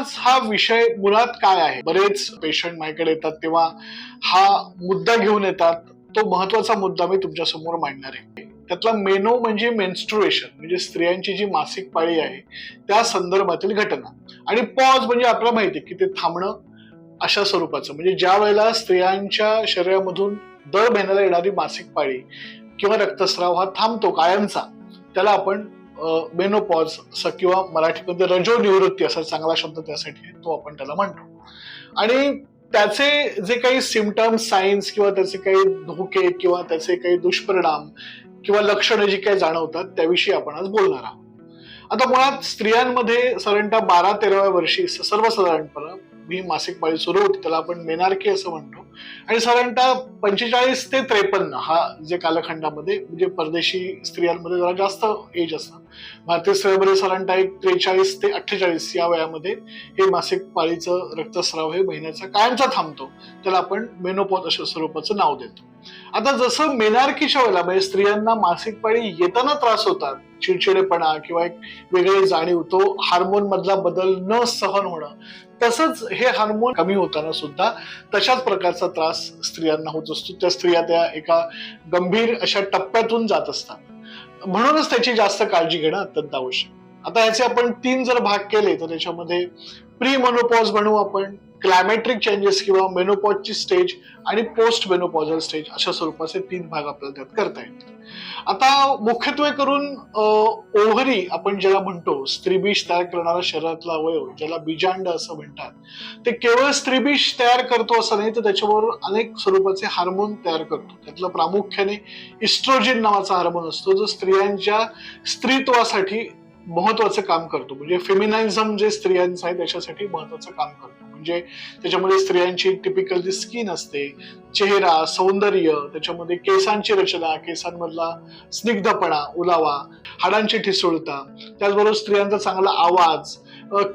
आज हा विषय मुळात काय आहे, बरेच पेशंट माझ्याकडे येतात तेव्हा हा मुद्दा घेऊन येतात. तो महत्वाचा मुद्दा मी तुमच्या समोर मांडणार आहे. त्यातला मेनो म्हणजे मेन्स्ट्रुएशन, म्हणजे स्त्रियांची जी मासिक पाळी आहे त्या संदर्भातील घटना. आणि पॉज म्हणजे आपल्याला माहिती आहे की ते थांबणं अशा स्वरूपाचं, म्हणजे ज्या वेळेला स्त्रियांच्या शरीरामधून दर महिन्याला येणारी मासिक पाळी किंवा रक्तस्राव हा थांबतो कायमचा, त्याला आपण मेनोपॉज असं किंवा मराठीमध्ये रजो निवृत्ती असा चांगला शब्द त्यासाठी आहे, तो आपण त्याला म्हणतो. आणि त्याचे जे काही सिम्पटम्स, सायन्स किंवा त्याचे काही धोके किंवा त्याचे काही दुष्परिणाम किंवा लक्षणं जी काही जाणवतात त्याविषयी आपण आज बोलणार आहोत. आता मुळात स्त्रियांमध्ये साधारणतः 12-13व्या वर्षी सर्वसाधारणपणे ही मासिक पाळी सुरू होते, त्याला आपण मेनार्की असं म्हणतो. आणि साधारणतः 45 ते 53 हा जे कालखंडामध्ये, म्हणजे परदेशी स्त्रियांमध्ये जरा जास्त एज असतं, भारतीय स्त्रियांमध्ये साधारणतः एक 43 ते 48 या वयामध्ये हे मासिक पाळीचं रक्तस्राव हे महिन्याचा कायमचा थांबतो, त्याला आपण मेनोपॉज अशा स्वरूपाचं नाव देतो. आता जसं मेनार्कीच्या वेळेला म्हणजे स्त्रियांना मासिक पाळी येताना त्रास होतात, चिडचिडेपणा किंवा एक वेगळी जाणीव, तो हार्मोन मधला बदल न सहन होणं, तसंच हे हार्मोन कमी होताना सुद्धा तशाच प्रकारचा त्रास स्त्रियांना होत असतो. त्या स्त्रिया त्या एका गंभीर अशा टप्प्यातून जात असतात. म्हणूनच त्याची जास्त काळजी घेणं अत्यंत आवश्यक. आता याचे आपण 3 जर भाग केले तर त्याच्यामध्ये प्री मेनोपॉज म्हणू आपण, क्लायमॅट्रिक चेंजेस किंवा मेनोपॉजची स्टेज आणि पोस्ट मेनोपॉझल स्टेज अशा स्वरूपाचे 3 भाग आपल्याला त्यात करता येतील. आता मुख्यत्वे करून ओव्हरी आपण ज्याला म्हणतो, स्त्रीबीज तयार करणारा शरीरातला अवयव, ज्याला बीजांड असं म्हणतात, ते केवळ स्त्रीबीज तयार करतो असं नाही, तर त्याच्याबरोबर अनेक स्वरूपाचे हार्मोन तयार करतो. त्यातलं प्रामुख्याने इस्ट्रोजिन नावाचा हार्मोन असतो, जो स्त्रियांच्या स्त्रीत्वासाठी महत्वाचं काम करतो. म्हणजे फेमिनाइझम जे स्त्रियांचं आहे त्याच्यासाठी महत्वाचं काम करतो. म्हणजे त्याच्यामध्ये स्त्रियांची टिपिकल जी स्किन असते, चेहरा, सौंदर्य, त्याच्यामध्ये केसांची रचना, केसांमधला स्निग्धपणा, ओलावा, हाडांची ठिसूळता, त्याचबरोबर स्त्रियांचा चांगला आवाज,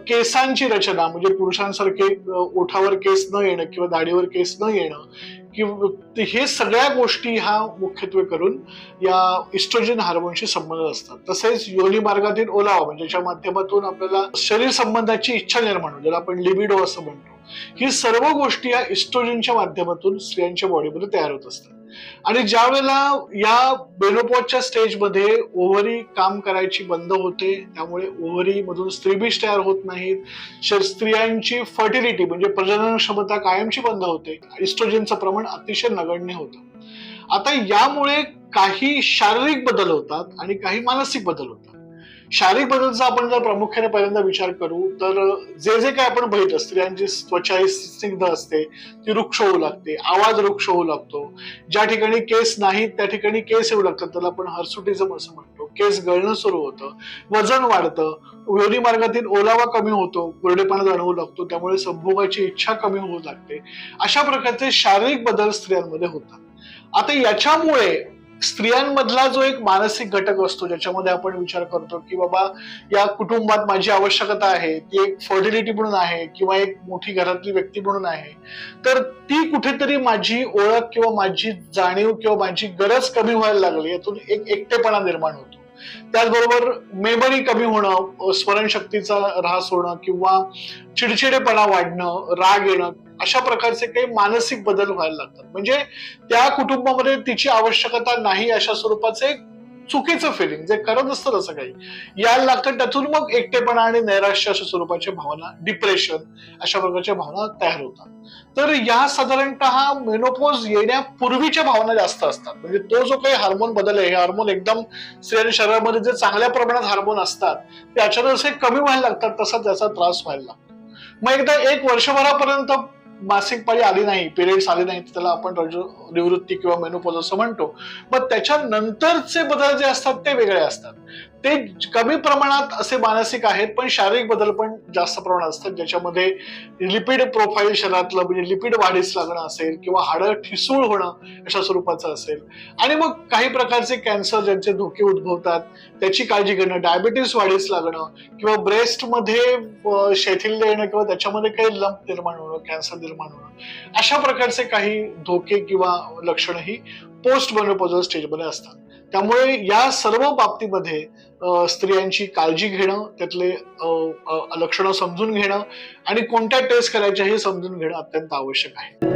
केसांची रचना म्हणजे पुरुषांसारखे ओठावर केस न येणं किंवा दाढीवर केस न येणं, किंवा हे सगळ्या गोष्टी हा मुख्यत्वे करून या इस्ट्रोजन हार्मोनशी संबंधित असतात. तसेच योनी मार्गातील ओलावा म्हणजे ज्याच्या माध्यमातून आपल्याला शरीर संबंधाची इच्छा निर्माण होते, ज्याला आपण लिबिडो असं म्हणतो, ही सर्व गोष्टी या इस्ट्रोजनच्या माध्यमातून स्त्रियांच्या बॉडीमध्ये तयार होत असतात. आणि ज्या वेळेला या मेनोपॉजच्या स्टेजमध्ये ओव्हरी काम करायची बंद होते, त्यामुळे ओव्हरी मधून स्त्रीबीज तयार होत नाहीत, स्त्रियांची फर्टिलिटी म्हणजे प्रजनन क्षमता कायमची बंद होते, इस्ट्रोजनचं प्रमाण अतिशय नगण्य होतं. आता यामुळे काही शारीरिक बदल होतात आणि काही मानसिक बदल होतात. शारीरिक बदलचा आपण जर प्रामुख्याने पहिल्यांदा विचार करू तर जे जे काय आपण बघितलं, स्त्रियांची त्वचा स्निग्ध असते, ती रुक्ष होऊ लागते, आवाज रुक्ष होऊ लागतो, ज्या ठिकाणी केस नाहीत त्या ठिकाणी केस येऊ लागतात, त्याला आपण हर्सुटिझम असं म्हणतो, केस गळणं सुरू होतं, वजन वाढतं, योनी मार्गातील ओलावा कमी होतो, कोरडेपणा जाणवू लागतो, त्यामुळे संभोगाची इच्छा कमी होऊ लागते. अशा प्रकारचे शारीरिक बदल स्त्रियांमध्ये होतात. आता याच्यामुळे स्त्रियांमधला जो एक मानसिक घटक असतो, ज्याच्यामध्ये आपण विचार करतो की बाबा या कुटुंबात माझी आवश्यकता आहे, ती एक फर्टिलिटी म्हणून आहे किंवा एक मोठी घरातली व्यक्ती म्हणून आहे, तर ती कुठेतरी माझी ओळख किंवा माझी जाणीव किंवा माझी गरज कमी व्हायला लागली, यातून एक एकटेपणा निर्माण होतो. त्याचबरोबर मेमरी कमी होणं, स्मरणशक्तीचा ऱ्हास होणं किंवा चिडचिडेपणा वाढणं, राग येणं, अशा प्रकारचे काही मानसिक बदल व्हायला लागतात. म्हणजे त्या कुटुंबामध्ये तिची आवश्यकता नाही अशा स्वरूपाचे चुकीचं फिलिंग, जे करत नसतं तसं काही, यायला लागतं. त्यातून मग एकटेपणा आणि नैराश्य अशा स्वरूपाच्या भावना, डिप्रेशन अशा प्रकारच्या भावना तयार होतात. तर या साधारणतः मेनोपॉज येण्यापूर्वीच्या भावना जास्त असतात. म्हणजे तो जो काही हार्मोन बदल आहे, हे हार्मोन एकदम स्त्रियांच्या शरीरामध्ये जे चांगल्या प्रमाणात हार्मोन असतात ते अचानक असे कमी व्हायला लागतात, तसा त्याचा त्रास व्हायला लागतो. मग एकदा 1 वर्षभरापर्यंत मासिक पाळी आली नाही, पिरियड्स आले नाही, त्याला आपण रजो निवृत्ती किंवा मेनोपॉज असं म्हणतो. मग त्याच्यानंतरचे बदल जे असतात ते वेगळे असतात. ते कमी प्रमाणात असे मानसिक आहेत, पण शारीरिक बदल पण जास्त प्रमाणात असतात, ज्याच्यामध्ये लिपिड प्रोफाईल शरीरातलं म्हणजे लिपिड वाढीस लागणं असेल किंवा हाडं ठिसूळ होणं अशा स्वरूपाचं असेल, आणि मग काही प्रकारचे कॅन्सर ज्यांचे धोके उद्भवतात त्याची काळजी घेणं, डायबिटीस वाढीस लागणं किंवा ब्रेस्टमध्ये शैथिल्य येणं किंवा त्याच्यामध्ये काही लंप निर्माण होणं, कॅन्सर निर्माण होणं, अशा प्रकारचे काही धोके किंवा लक्षणं ही पोस्ट मेनोपॉझल स्टेजमध्ये असतात. त्यामुळे या सर्व बाबतीमध्ये स्त्रियांची काळजी घेणं, त्यातले लक्षणं समजून घेणं आणि कोणत्या टेस्ट करायच्या हे समजून घेणं अत्यंत आवश्यक आहे.